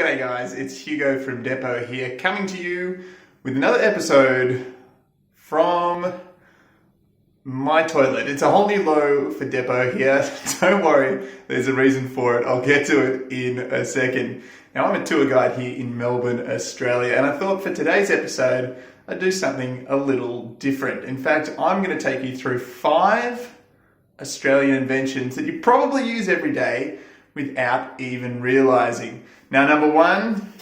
G'day guys, it's Hugo from Depot here, coming to you with another episode from my toilet. It's a whole new low for Depot here. Don't worry, there's a reason for it. I'll get to it in a second. Now, I'm a tour guide here in Melbourne, Australia, and I thought for today's episode, I'd do something a little different. In fact, I'm going to take you through 5 Australian inventions that you probably use every day without even realizing. Now, number 1,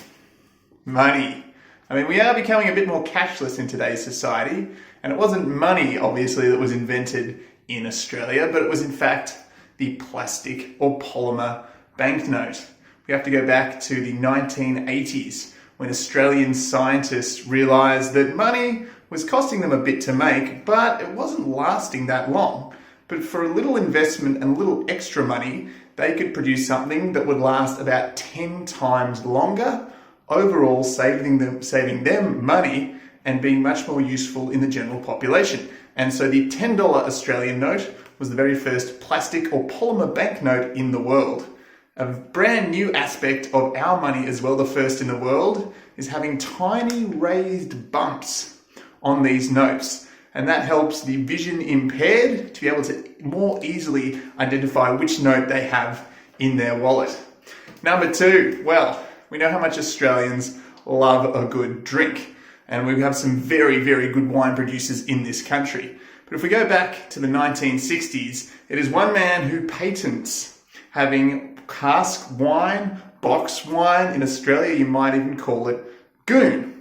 money. I mean, we are becoming a bit more cashless in today's society, and it wasn't money, obviously, that was invented in Australia, but it was in fact the plastic or polymer banknote. We have to go back to the 1980s when Australian scientists realized that money was costing them a bit to make, but it wasn't lasting that long. But for a little investment and a little extra money, they could produce something that would last about 10 times longer, overall saving them money and being much more useful in the general population. And so the $10 Australian note was the very first plastic or polymer banknote in the world. A brand new aspect of our money as well, the first in the world, is having tiny raised bumps on these notes. And that helps the vision impaired to be able to more easily identify which note they have in their wallet. Number 2, well, we know how much Australians love a good drink. And we have some very, very good wine producers in this country. But if we go back to the 1960s, it is one man who patents having cask wine, box wine. In Australia, you might even call it goon.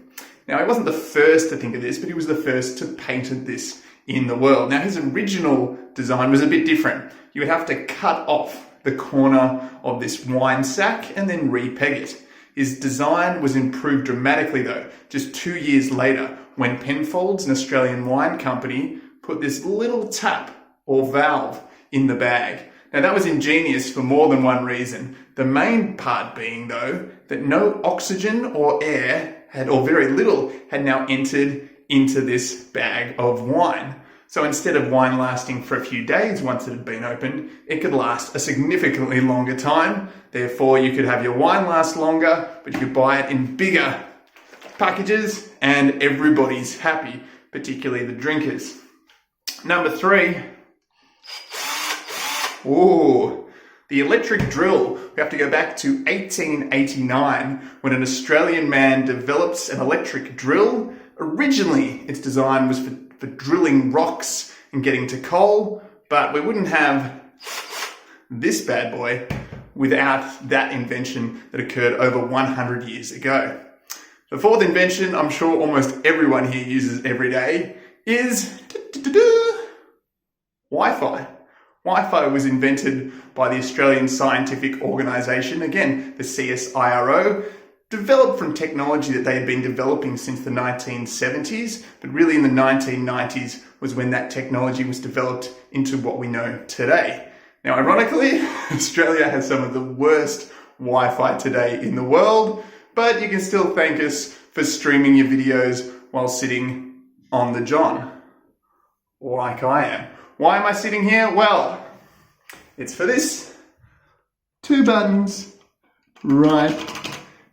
Now, he wasn't the first to think of this, but he was the first to patent this in the world. Now, his original design was a bit different. You would have to cut off the corner of this wine sack and then repeg it. His design was improved dramatically, though, just 2 years later, when Penfolds, an Australian wine company, put this little tap or valve in the bag. Now, that was ingenious for more than one reason. The main part being, though, that no oxygen or air or very little, had now entered into this bag of wine. So instead of wine lasting for a few days once it had been opened, it could last a significantly longer time. Therefore, you could have your wine last longer, but you could buy it in bigger packages and everybody's happy, particularly the drinkers. Number 3, the electric drill. We have to go back to 1889 when an Australian man develops an electric drill. Originally, its design was for drilling rocks and getting to coal, but we wouldn't have this bad boy without that invention that occurred over 100 years ago. The 4th invention, I'm sure almost everyone here uses every day, is Wi-Fi. Wi-Fi was invented by the Australian Scientific Organisation, again, the CSIRO, developed from technology that they had been developing since the 1970s, but really in the 1990s was when that technology was developed into what we know today. Now, ironically, Australia has some of the worst Wi-Fi today in the world, but you can still thank us for streaming your videos while sitting on the john, like I am. Why am I sitting here? Well, it's for this 2 buttons right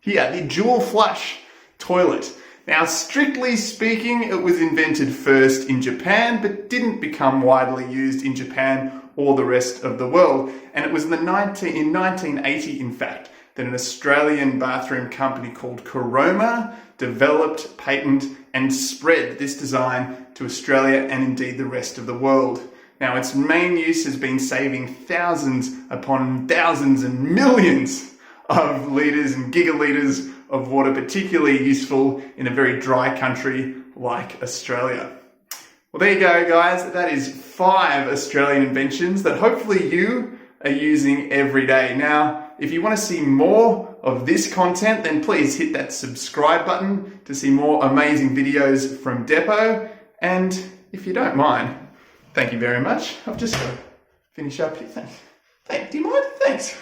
here, the dual flush toilet. Now, strictly speaking, it was invented first in Japan, but didn't become widely used in Japan or the rest of the world. And it was in 1980, in fact, that an Australian bathroom company called Caroma developed, patented, and spread this design to Australia and indeed the rest of the world. Now, its main use has been saving thousands upon thousands and millions of litres and gigalitres of water, particularly useful in a very dry country like Australia. Well, there you go, guys. That is 5 Australian inventions that hopefully you are using every day. Now, if you want to see more of this content, then please hit that subscribe button to see more amazing videos from Depot. And if you don't mind, thank you very much. I've just got to finish up here. Thanks. Do you mind? Thanks.